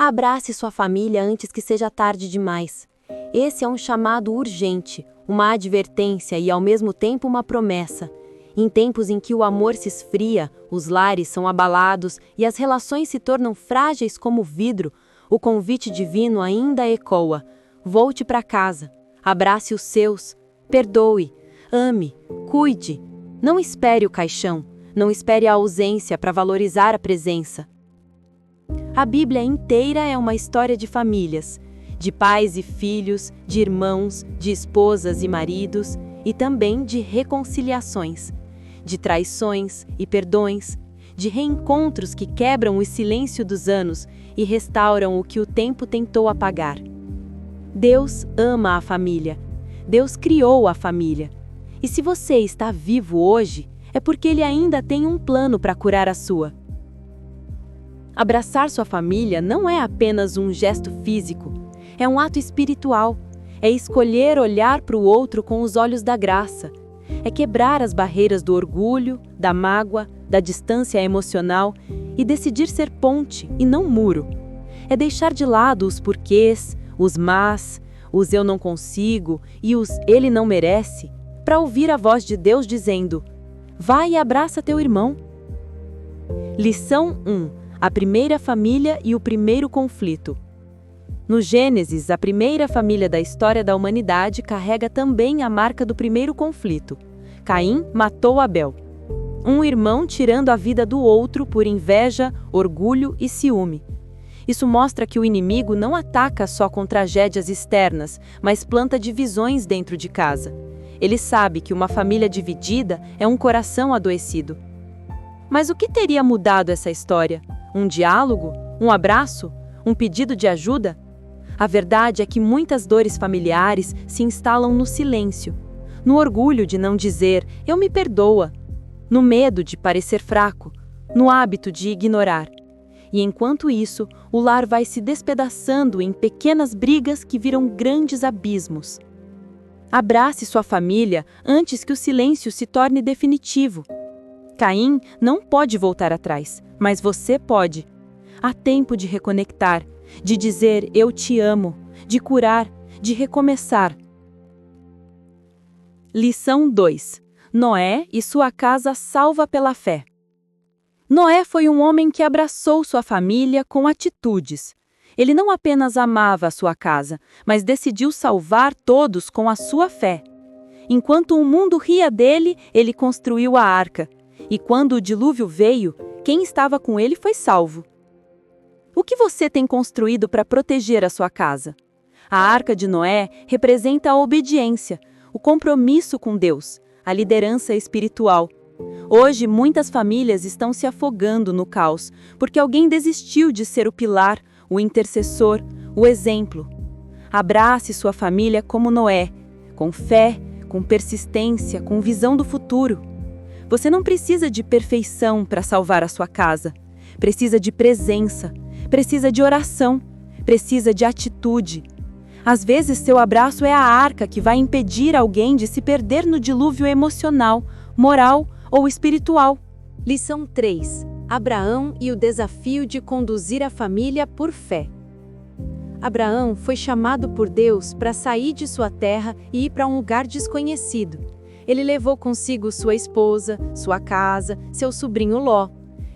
Abrace sua família antes que seja tarde demais. Esse é um chamado urgente, uma advertência e ao mesmo tempo uma promessa. Em tempos em que o amor se esfria, os lares são abalados e as relações se tornam frágeis como vidro, o convite divino ainda ecoa. Volte para casa, abrace os seus, perdoe, ame, cuide. Não espere o caixão, não espere a ausência para valorizar a presença. A Bíblia inteira é uma história de famílias, de pais e filhos, de irmãos, de esposas e maridos, e também de reconciliações, de traições e perdões, de reencontros que quebram o silêncio dos anos e restauram o que o tempo tentou apagar. Deus ama a família. Deus criou a família. E se você está vivo hoje, é porque Ele ainda tem um plano para curar a sua. Abraçar sua família não é apenas um gesto físico, é um ato espiritual. É escolher olhar para o outro com os olhos da graça. É quebrar as barreiras do orgulho, da mágoa, da distância emocional e decidir ser ponte e não muro. É deixar de lado os porquês, os mas, os eu não consigo e os ele não merece, para ouvir a voz de Deus dizendo: vai e abraça teu irmão. Lição 1. A primeira família e o primeiro conflito. No Gênesis, a primeira família da história da humanidade carrega também a marca do primeiro conflito. Caim matou Abel. Um irmão tirando a vida do outro por inveja, orgulho e ciúme. Isso mostra que o inimigo não ataca só com tragédias externas, mas planta divisões dentro de casa. Ele sabe que uma família dividida é um coração adoecido. Mas o que teria mudado essa história? Um diálogo? Um abraço? Um pedido de ajuda? A verdade é que muitas dores familiares se instalam no silêncio, no orgulho de não dizer "eu me perdoa", no medo de parecer fraco, no hábito de ignorar. E enquanto isso, o lar vai se despedaçando em pequenas brigas que viram grandes abismos. Abrace sua família antes que o silêncio se torne definitivo. Caim não pode voltar atrás, mas você pode. Há tempo de reconectar, de dizer eu te amo, de curar, de recomeçar. Lição 2. Noé e sua casa salva pela fé. Noé foi um homem que abraçou sua família com atitudes. Ele não apenas amava a sua casa, mas decidiu salvar todos com a sua fé. Enquanto o mundo ria dele, ele construiu a arca. E quando o dilúvio veio, quem estava com ele foi salvo. O que você tem construído para proteger a sua casa? A arca de Noé representa a obediência, o compromisso com Deus, a liderança espiritual. Hoje, muitas famílias estão se afogando no caos, porque alguém desistiu de ser o pilar, o intercessor, o exemplo. Abrace sua família como Noé, com fé, com persistência, com visão do futuro. Você não precisa de perfeição para salvar a sua casa. Precisa de presença, precisa de oração, precisa de atitude. Às vezes, seu abraço é a arca que vai impedir alguém de se perder no dilúvio emocional, moral ou espiritual. Lição 3. Abraão e o desafio de conduzir a família por fé. Abraão foi chamado por Deus para sair de sua terra e ir para um lugar desconhecido. Ele levou consigo sua esposa, sua casa, seu sobrinho Ló.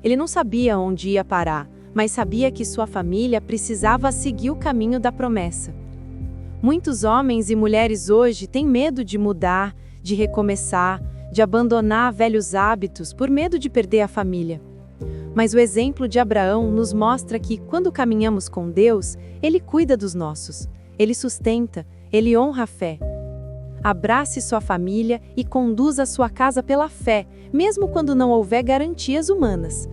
Ele não sabia onde ia parar, mas sabia que sua família precisava seguir o caminho da promessa. Muitos homens e mulheres hoje têm medo de mudar, de recomeçar, de abandonar velhos hábitos por medo de perder a família. Mas o exemplo de Abraão nos mostra que, quando caminhamos com Deus, Ele cuida dos nossos, Ele sustenta, Ele honra a fé. Abrace sua família e conduza sua casa pela fé, mesmo quando não houver garantias humanas.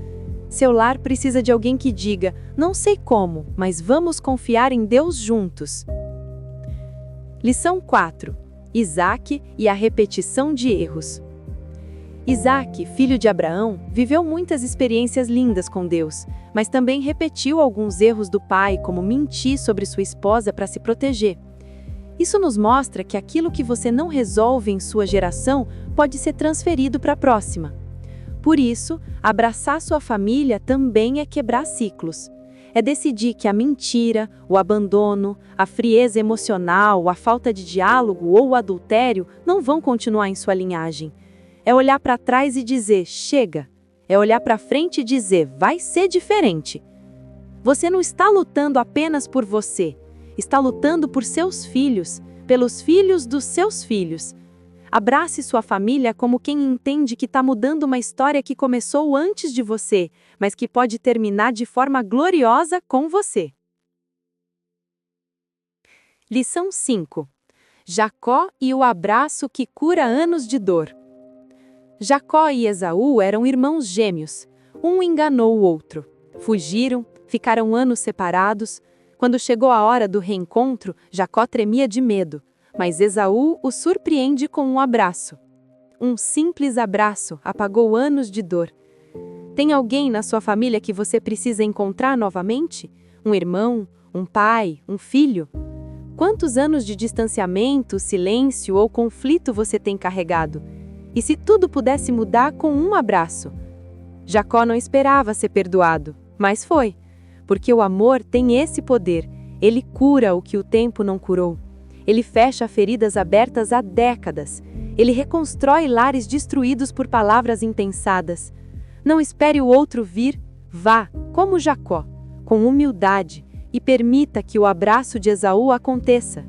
Seu lar precisa de alguém que diga, não sei como, mas vamos confiar em Deus juntos. Lição 4. Isaque e a repetição de erros. Isaque, filho de Abraão, viveu muitas experiências lindas com Deus, mas também repetiu alguns erros do pai, como mentir sobre sua esposa para se proteger. Isso nos mostra que aquilo que você não resolve em sua geração pode ser transferido para a próxima. Por isso, abraçar sua família também é quebrar ciclos. É decidir que a mentira, o abandono, a frieza emocional, a falta de diálogo ou o adultério não vão continuar em sua linhagem. É olhar para trás e dizer, chega. É olhar para frente e dizer, vai ser diferente. Você não está lutando apenas por você. Está lutando por seus filhos, pelos filhos dos seus filhos. Abrace sua família como quem entende que está mudando uma história que começou antes de você, mas que pode terminar de forma gloriosa com você. Lição 5. Jacó e o abraço que cura anos de dor. Jacó e Esaú eram irmãos gêmeos. Um enganou o outro. Fugiram, ficaram anos separados. Quando chegou a hora do reencontro, Jacó tremia de medo, mas Esaú o surpreende com um abraço. Um simples abraço apagou anos de dor. Tem alguém na sua família que você precisa encontrar novamente? Um irmão, um pai, um filho? Quantos anos de distanciamento, silêncio ou conflito você tem carregado? E se tudo pudesse mudar com um abraço? Jacó não esperava ser perdoado, mas foi. Porque o amor tem esse poder. Ele cura o que o tempo não curou. Ele fecha feridas abertas há décadas. Ele reconstrói lares destruídos por palavras impensadas. Não espere o outro vir, vá, como Jacó, com humildade, e permita que o abraço de Esaú aconteça.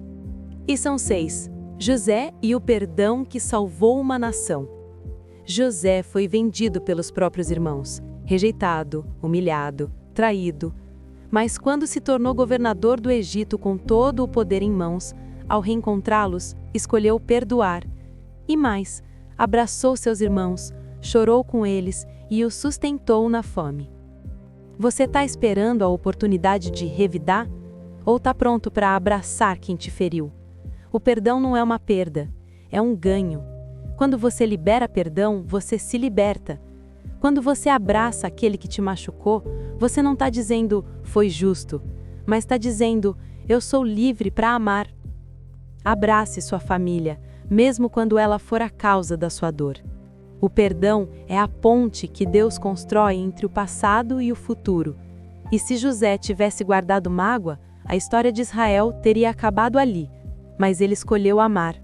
Lição 6. José e o perdão que salvou uma nação. José foi vendido pelos próprios irmãos, rejeitado, humilhado, traído. Mas quando se tornou governador do Egito com todo o poder em mãos, ao reencontrá-los, escolheu perdoar. E mais, abraçou seus irmãos, chorou com eles e os sustentou na fome. Você está esperando a oportunidade de revidar? Ou está pronto para abraçar quem te feriu? O perdão não é uma perda, é um ganho. Quando você libera perdão, você se liberta. Quando você abraça aquele que te machucou, você não está dizendo, foi justo, mas está dizendo, eu sou livre para amar. Abrace sua família, mesmo quando ela for a causa da sua dor. O perdão é a ponte que Deus constrói entre o passado e o futuro. E se José tivesse guardado mágoa, a história de Israel teria acabado ali, mas ele escolheu amar.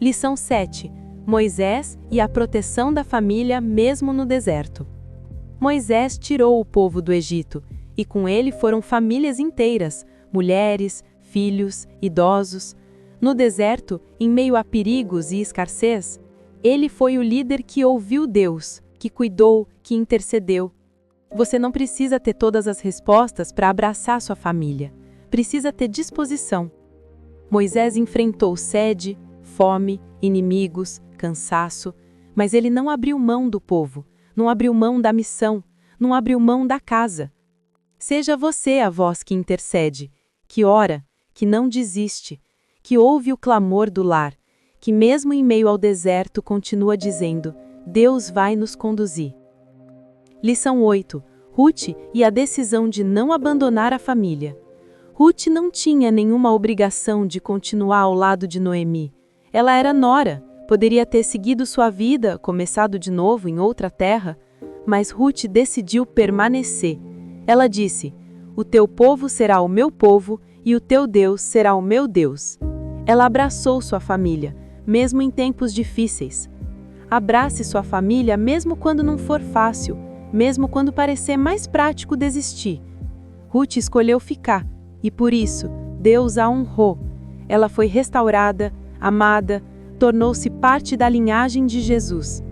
Lição 7. Moisés e a proteção da família mesmo no deserto. Moisés tirou o povo do Egito, e com ele foram famílias inteiras, mulheres, filhos, idosos. No deserto, em meio a perigos e escassez, ele foi o líder que ouviu Deus, que cuidou, que intercedeu. Você não precisa ter todas as respostas para abraçar sua família. Precisa ter disposição. Moisés enfrentou sede, fome, inimigos, cansaço, mas ele não abriu mão do povo, não abriu mão da missão, não abriu mão da casa. Seja você a voz que intercede, que ora, que não desiste, que ouve o clamor do lar, que mesmo em meio ao deserto continua dizendo, Deus vai nos conduzir. Lição 8. Ruth e a decisão de não abandonar a família. Ruth não tinha nenhuma obrigação de continuar ao lado de Noemi. Ela era nora, poderia ter seguido sua vida, começado de novo em outra terra, mas Ruth decidiu permanecer. Ela disse, o teu povo será o meu povo e o teu Deus será o meu Deus. Ela abraçou sua família, mesmo em tempos difíceis. Abrace sua família mesmo quando não for fácil, mesmo quando parecer mais prático desistir. Ruth escolheu ficar, e por isso, Deus a honrou. Ela foi restaurada, amada, tornou-se parte da linhagem de Jesus.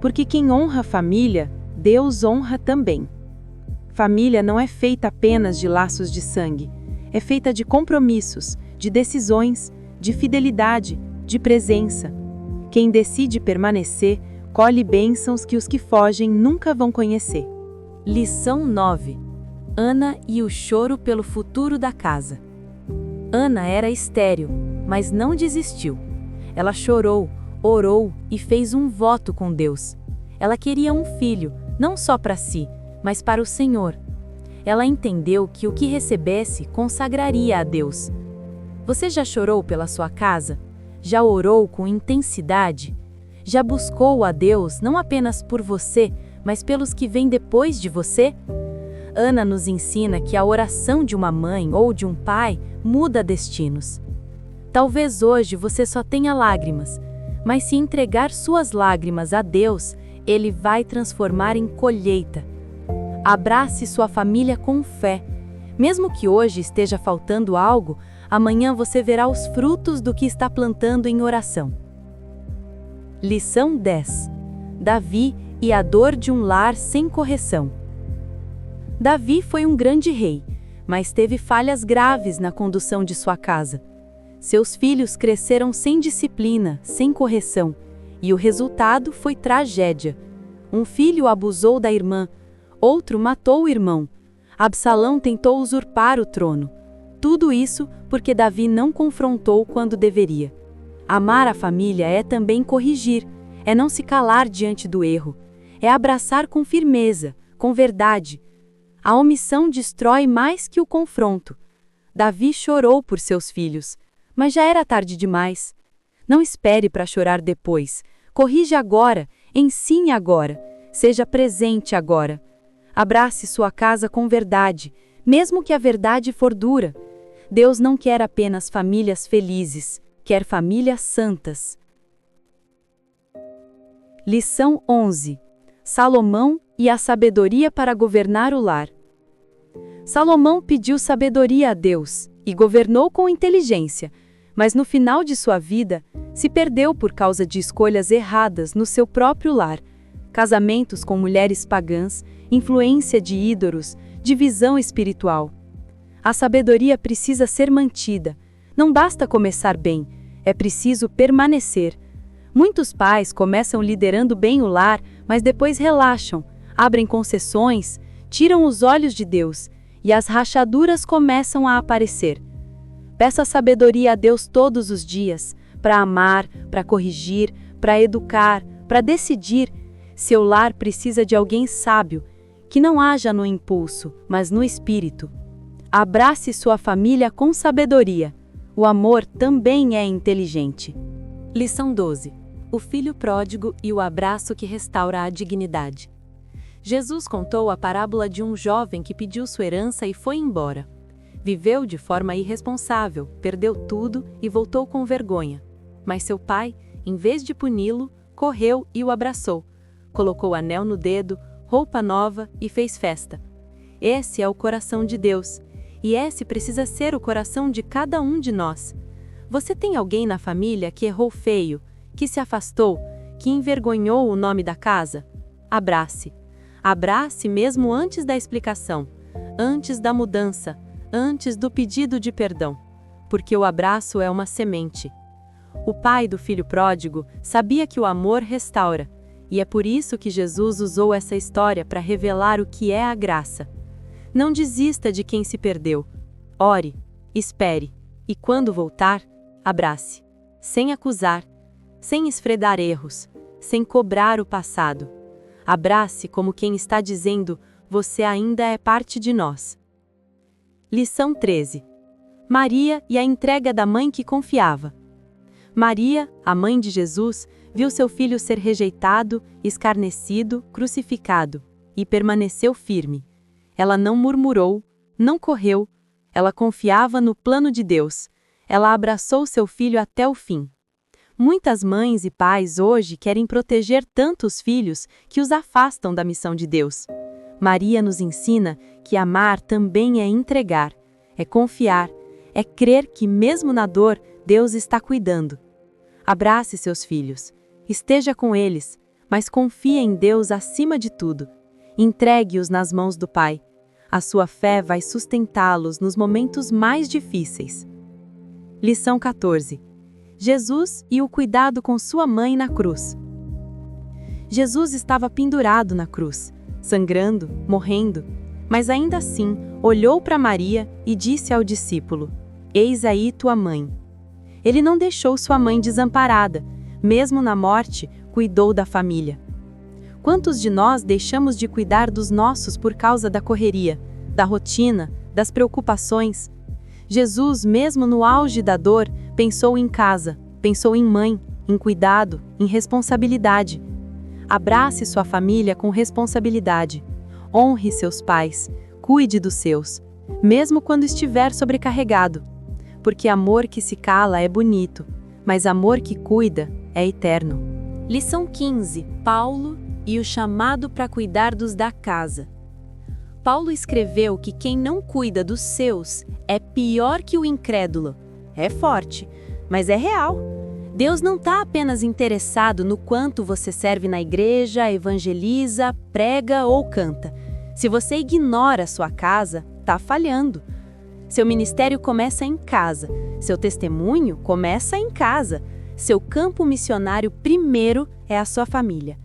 Porque quem honra a família, Deus honra também. Família não é feita apenas de laços de sangue. É feita de compromissos, de decisões, de fidelidade, de presença. Quem decide permanecer, colhe bênçãos que os que fogem nunca vão conhecer. Lição 9. Ana e o choro pelo futuro da casa. Ana era estéril, mas não desistiu. Ela chorou, orou e fez um voto com Deus. Ela queria um filho, não só para si, mas para o Senhor. Ela entendeu que o que recebesse consagraria a Deus. Você já chorou pela sua casa? Já orou com intensidade? Já buscou a Deus não apenas por você, mas pelos que vêm depois de você? Ana nos ensina que a oração de uma mãe ou de um pai muda destinos. Talvez hoje você só tenha lágrimas, mas se entregar suas lágrimas a Deus, Ele vai transformar em colheita. Abrace sua família com fé. Mesmo que hoje esteja faltando algo, amanhã você verá os frutos do que está plantando em oração. Lição 10. Davi e a dor de um lar sem correção. Davi foi um grande rei, mas teve falhas graves na condução de sua casa. Seus filhos cresceram sem disciplina, sem correção, e o resultado foi tragédia. Um filho abusou da irmã, outro matou o irmão. Absalão tentou usurpar o trono. Tudo isso porque Davi não confrontou quando deveria. Amar a família é também corrigir, é não se calar diante do erro, é abraçar com firmeza, com verdade. A omissão destrói mais que o confronto. Davi chorou por seus filhos, mas já era tarde demais. Não espere para chorar depois. Corrija agora, ensine agora, seja presente agora. Abrace sua casa com verdade, mesmo que a verdade for dura. Deus não quer apenas famílias felizes, quer famílias santas. Lição 11. Salomão e a sabedoria para governar o lar. Salomão pediu sabedoria a Deus e governou com inteligência, mas no final de sua vida, se perdeu por causa de escolhas erradas no seu próprio lar, casamentos com mulheres pagãs, influência de ídolos, divisão espiritual. A sabedoria precisa ser mantida. Não basta começar bem, é preciso permanecer. Muitos pais começam liderando bem o lar, mas depois relaxam, abrem concessões, tiram os olhos de Deus, e as rachaduras começam a aparecer. Peça sabedoria a Deus todos os dias, para amar, para corrigir, para educar, para decidir. Seu lar precisa de alguém sábio, que não haja no impulso, mas no espírito. Abrace sua família com sabedoria. O amor também é inteligente. Lição 12. O filho pródigo e o abraço que restaura a dignidade. Jesus contou a parábola de um jovem que pediu sua herança e foi embora. Viveu de forma irresponsável, perdeu tudo e voltou com vergonha. Mas seu pai, em vez de puni-lo, correu e o abraçou. Colocou anel no dedo, roupa nova e fez festa. Esse é o coração de Deus. E esse precisa ser o coração de cada um de nós. Você tem alguém na família que errou feio, que se afastou, que envergonhou o nome da casa? Abrace. Abrace mesmo antes da explicação, antes da mudança, antes do pedido de perdão, porque o abraço é uma semente. O pai do filho pródigo sabia que o amor restaura, e é por isso que Jesus usou essa história para revelar o que é a graça. Não desista de quem se perdeu. Ore, espere, e quando voltar, abrace, sem acusar, sem esfredar erros, sem cobrar o passado. Abrace como quem está dizendo, você ainda é parte de nós. Lição 13. Maria e a entrega da mãe que confiava. Maria, a mãe de Jesus, viu seu filho ser rejeitado, escarnecido, crucificado, e permaneceu firme. Ela não murmurou, não correu, ela confiava no plano de Deus. Ela abraçou seu filho até o fim. Muitas mães e pais hoje querem proteger tanto os filhos que os afastam da missão de Deus. Maria nos ensina que amar também é entregar, é confiar, é crer que mesmo na dor, Deus está cuidando. Abrace seus filhos, esteja com eles, mas confie em Deus acima de tudo. Entregue-os nas mãos do Pai. A sua fé vai sustentá-los nos momentos mais difíceis. Lição 14. Jesus e o cuidado com sua mãe na cruz. Jesus estava pendurado na cruz, sangrando, morrendo, mas ainda assim olhou para Maria e disse ao discípulo: "Eis aí tua mãe." Ele não deixou sua mãe desamparada, mesmo na morte, cuidou da família. Quantos de nós deixamos de cuidar dos nossos por causa da correria, da rotina, das preocupações? Jesus, mesmo no auge da dor, pensou em casa, pensou em mãe, em cuidado, em responsabilidade. Abrace sua família com responsabilidade. Honre seus pais. cuide dos seus, mesmo quando estiver sobrecarregado. Porque amor que se cala é bonito, mas amor que cuida é eterno. Lição 15. Paulo e o chamado para cuidar dos da casa. Paulo escreveu que quem não cuida dos seus é pior que o incrédulo. É forte, mas é real. Deus não está apenas interessado no quanto você serve na igreja, evangeliza, prega ou canta. Se você ignora a sua casa, está falhando. Seu ministério começa em casa, seu testemunho começa em casa, seu campo missionário primeiro é a sua família.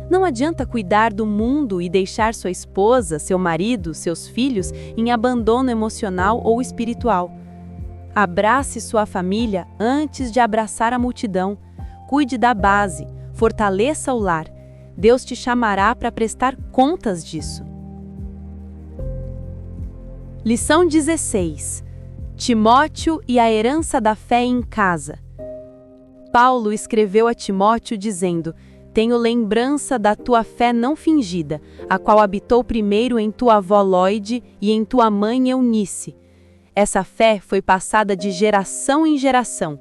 Não adianta cuidar do mundo e deixar sua esposa, seu marido, seus filhos em abandono emocional ou espiritual. Abrace sua família antes de abraçar a multidão. Cuide da base, fortaleça o lar. Deus te chamará para prestar contas disso. Lição 16. Timóteo e a herança da fé em casa. Paulo escreveu a Timóteo dizendo: tenho lembrança da tua fé não fingida, a qual habitou primeiro em tua avó Lóide e em tua mãe Eunice. Essa fé foi passada de geração em geração.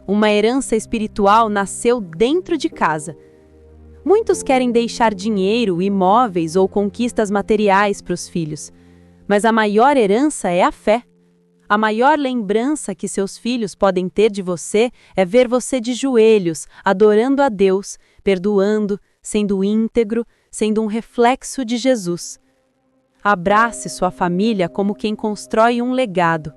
Uma herança espiritual nasceu dentro de casa. Muitos querem deixar dinheiro, imóveis ou conquistas materiais para os filhos. Mas a maior herança é a fé. A maior lembrança que seus filhos podem ter de você é ver você de joelhos, adorando a Deus, perdoando, sendo íntegro, sendo um reflexo de Jesus. Abrace sua família como quem constrói um legado.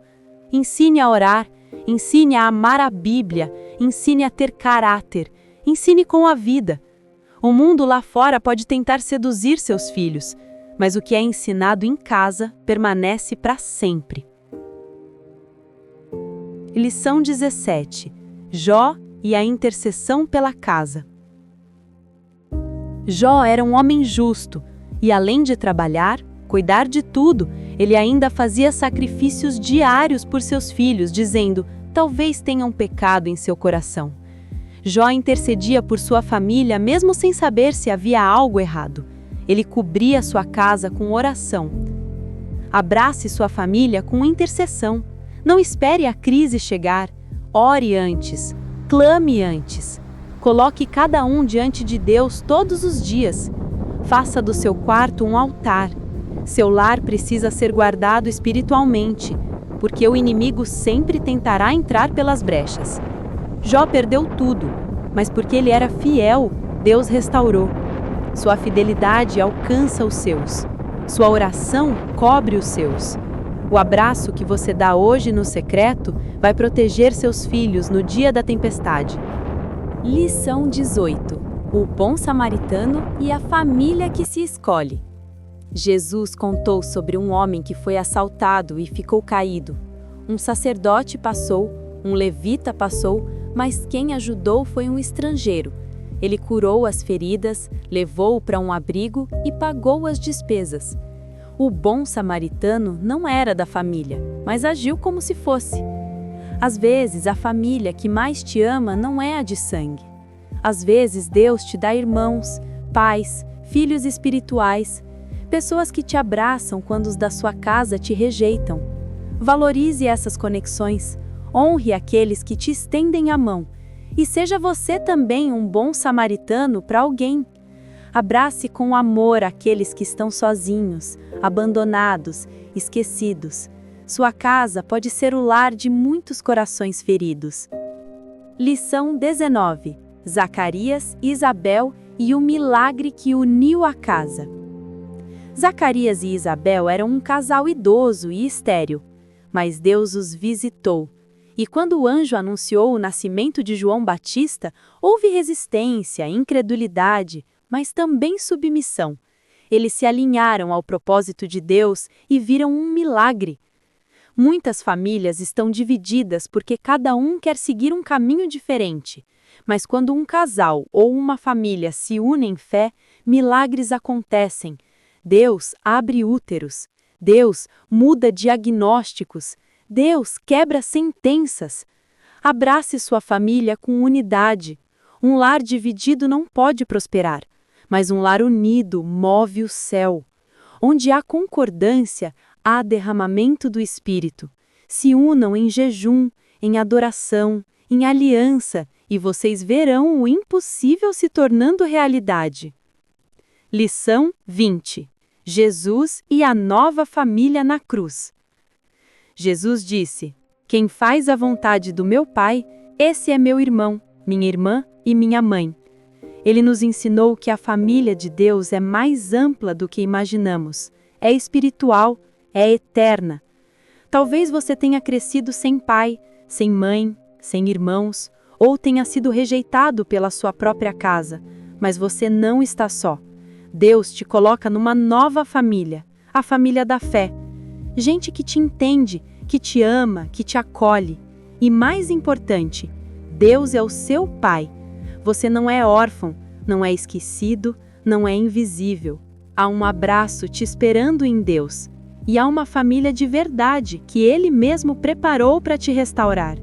Ensine a orar, ensine a amar a Bíblia, ensine a ter caráter, ensine com a vida. O mundo lá fora pode tentar seduzir seus filhos, mas o que é ensinado em casa permanece para sempre. Lição 17. Jó e a intercessão pela casa. Jó era um homem justo e, além de trabalhar, cuidar de tudo, ele ainda fazia sacrifícios diários por seus filhos, dizendo: talvez tenham pecado em seu coração. Jó intercedia por sua família mesmo sem saber se havia algo errado. Ele cobria sua casa com oração. Abrace sua família com intercessão. Não espere a crise chegar. Ore antes. Clame antes. Coloque cada um diante de Deus todos os dias. Faça do seu quarto um altar. Seu lar precisa ser guardado espiritualmente, porque o inimigo sempre tentará entrar pelas brechas. Jó perdeu tudo, mas porque ele era fiel, Deus restaurou. Sua fidelidade alcança os seus. Sua oração cobre os seus. O abraço que você dá hoje no secreto vai proteger seus filhos no dia da tempestade. Lição 18. O bom samaritano e a família que se escolhe. Jesus contou sobre um homem que foi assaltado e ficou caído. Um sacerdote passou, um levita passou, mas quem ajudou foi um estrangeiro. Ele curou as feridas, levou-o para um abrigo e pagou as despesas. O bom samaritano não era da família, mas agiu como se fosse. Às vezes, a família que mais te ama não é a de sangue. Às vezes, Deus te dá irmãos, pais, filhos espirituais, pessoas que te abraçam quando os da sua casa te rejeitam. Valorize essas conexões, honre aqueles que te estendem a mão e seja você também um bom samaritano para alguém. Abrace com amor aqueles que estão sozinhos, abandonados, esquecidos. Sua casa pode ser o lar de muitos corações feridos. Lição 19. Zacarias, Isabel e o milagre que uniu a casa. Zacarias e Isabel eram um casal idoso e estéril, mas Deus os visitou. E quando o anjo anunciou o nascimento de João Batista, houve resistência, incredulidade, mas também submissão. Eles se alinharam ao propósito de Deus e viram um milagre. Muitas famílias estão divididas porque cada um quer seguir um caminho diferente. Mas quando um casal ou uma família se unem em fé, milagres acontecem. Deus abre úteros. Deus muda diagnósticos. Deus quebra sentenças. Abrace sua família com unidade. Um lar dividido não pode prosperar, mas um lar unido move o céu. Onde há concordância, há derramamento do Espírito. Se unam em jejum, em adoração, em aliança, e vocês verão o impossível se tornando realidade. Lição 20. Jesus e a nova família na cruz. Jesus disse: "Quem faz a vontade do meu Pai, esse é meu irmão, minha irmã e minha mãe." Ele nos ensinou que a família de Deus é mais ampla do que imaginamos, é espiritual, é eterna. Talvez você tenha crescido sem pai, sem mãe, sem irmãos, ou tenha sido rejeitado pela sua própria casa, mas você não está só. Deus te coloca numa nova família, a família da fé. Gente que te entende, que te ama, que te acolhe. E mais importante, Deus é o seu Pai. Você não é órfão, não é esquecido, não é invisível. Há um abraço te esperando em Deus. E há uma família de verdade que Ele mesmo preparou para te restaurar.